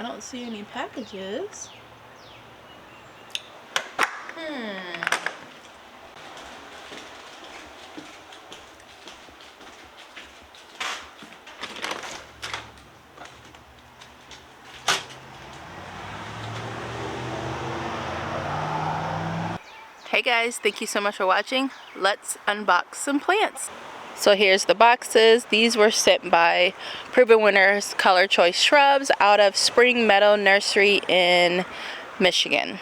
don't see any packages. Hey guys, thank you so much for watching. Let's unbox some plants. So here's the boxes. These were sent by Proven Winners Color Choice Shrubs out of Spring Meadow Nursery in Michigan.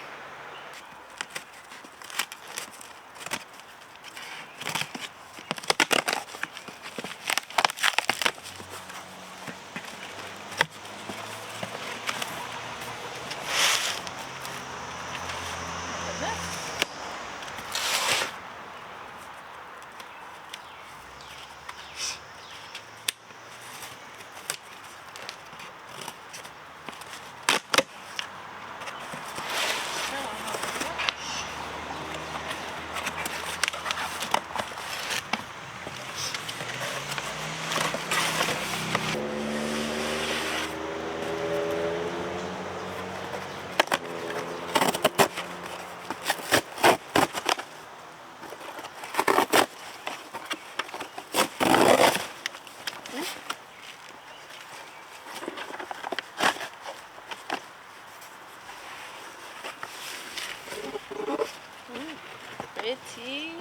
Pretty.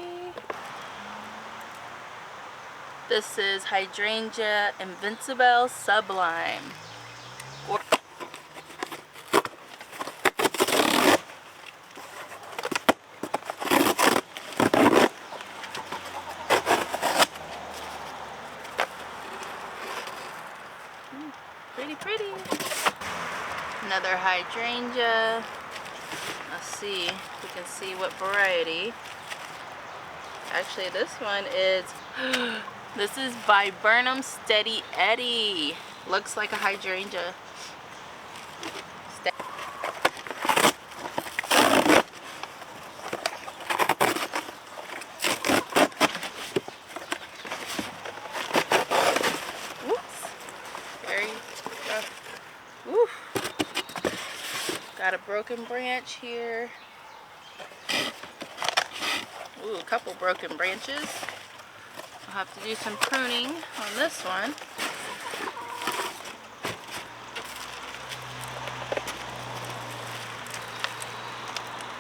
This is Hydrangea Invincible Sublime. Pretty. Another hydrangea. Let's see if we can see what variety. Actually, this one is, this is Viburnum Steady Eddie. Looks like a hydrangea. Got a broken branch here. Ooh, a couple broken branches. I'll have to do some pruning on this one.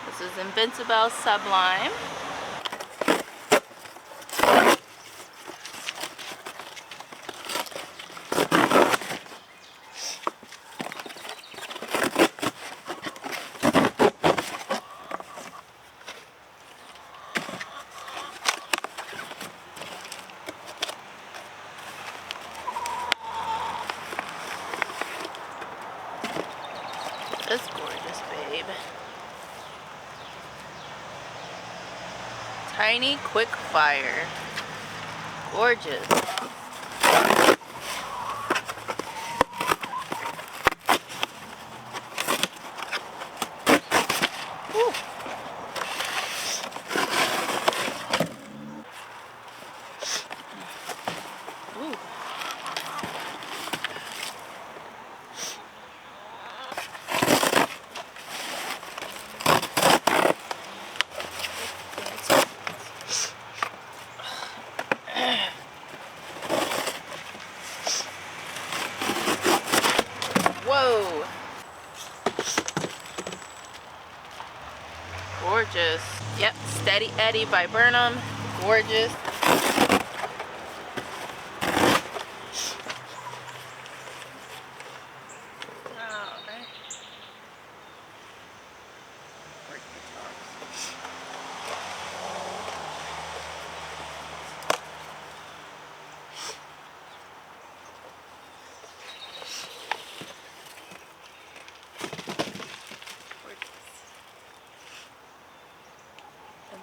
This is Invincible Sublime. This gorgeous babe. Tiny Quick Fire. Gorgeous. Ooh. Ooh. Whoa! Gorgeous. Yep, Steady Eddie by Viburnum. Gorgeous.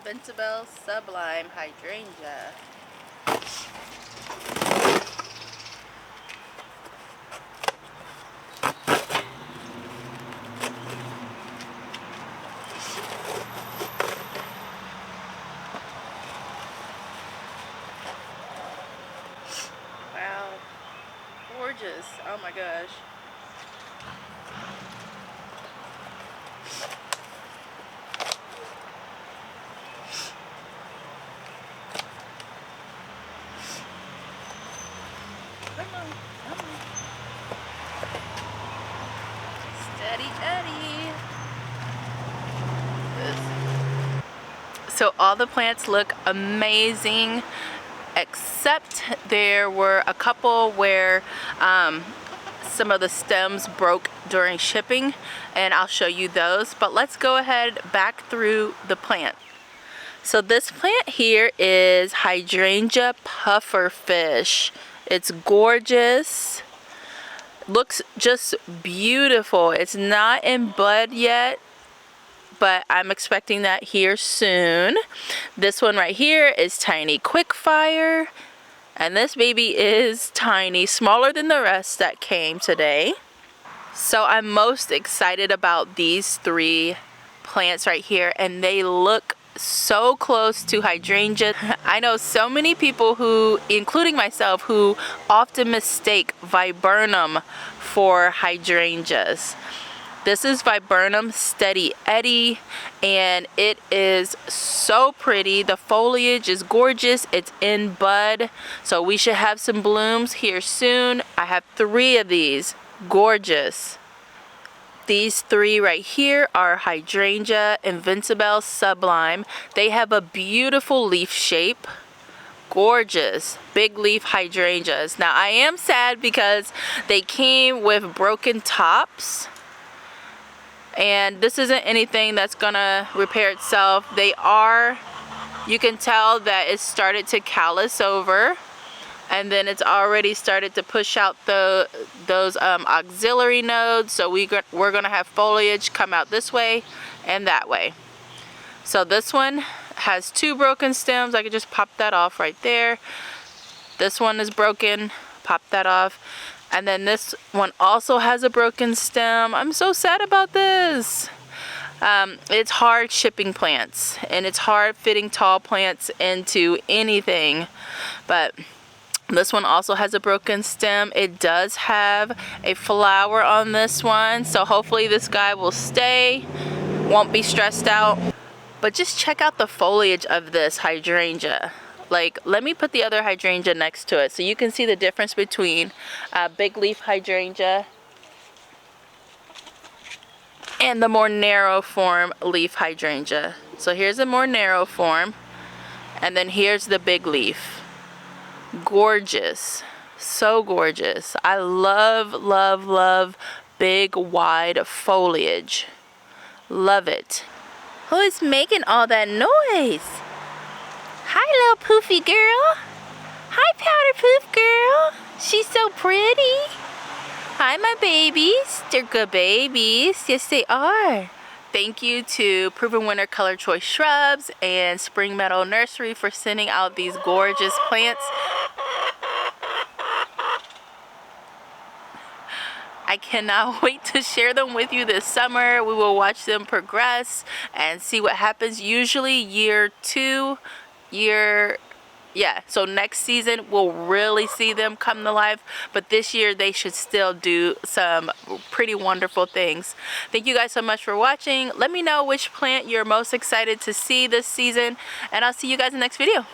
Invincible Sublime Hydrangea. Wow. Gorgeous. Oh my gosh. So all the plants look amazing, except there were a couple where some of the stems broke during shipping, and I'll show you those. But let's go ahead back through the plant. So this plant here is Hydrangea pufferfish. It's gorgeous. Looks just beautiful. It's not in bud yet, but I'm expecting that here soon. This one right here is Tiny Quickfire, and this baby is tiny, smaller than the rest that came today. So I'm most excited about these three plants right here, and they look so close to hydrangeas. I know so many people who, including myself, who often mistake viburnum for hydrangeas. This is Viburnum Steady Eddie, and it is so pretty. The foliage is gorgeous. It's in bud, so we should have some blooms here soon. I have 3 of these. Gorgeous. These 3 right here are Hydrangea Invincible Sublime. They have a beautiful leaf shape. Gorgeous big leaf hydrangeas. Now I am sad because they came with broken tops, and this isn't anything that's gonna repair itself. They are, you can tell that it started to callus over, and then it's already started to push out those auxiliary nodes. So we're gonna have foliage come out this way and that way. So this one has 2 broken stems. I could just pop that off right there. This one is broken, pop that off. And then this one also has a broken stem. I'm so sad about this. It's hard shipping plants, and it's hard fitting tall plants into anything. But this one also has a broken stem. It does have a flower on this one, so hopefully this guy will stay, won't be stressed out. But just check out the foliage of this hydrangea. Like, let me put the other hydrangea next to it so you can see the difference between big leaf hydrangea and the more narrow form leaf hydrangea. So here's a more narrow form, and then here's the big leaf. Gorgeous, so gorgeous. I love, love, love big wide foliage. Love it. Who is making all that noise? Hi, little poofy girl. Hi, powder poof girl. She's so pretty. Hi, my babies. They're good babies. Yes, they are. Thank you to Proven Winner Color Choice Shrubs and Spring Meadow Nursery for sending out these gorgeous plants. I cannot wait to share them with you this summer. We will watch them progress and see what happens. Usually year 2, so next season we'll really see them come to life, but this year they should still do some pretty wonderful things. Thank you guys so much for watching. Let me know which plant you're most excited to see this season, and I'll see you guys in the next video.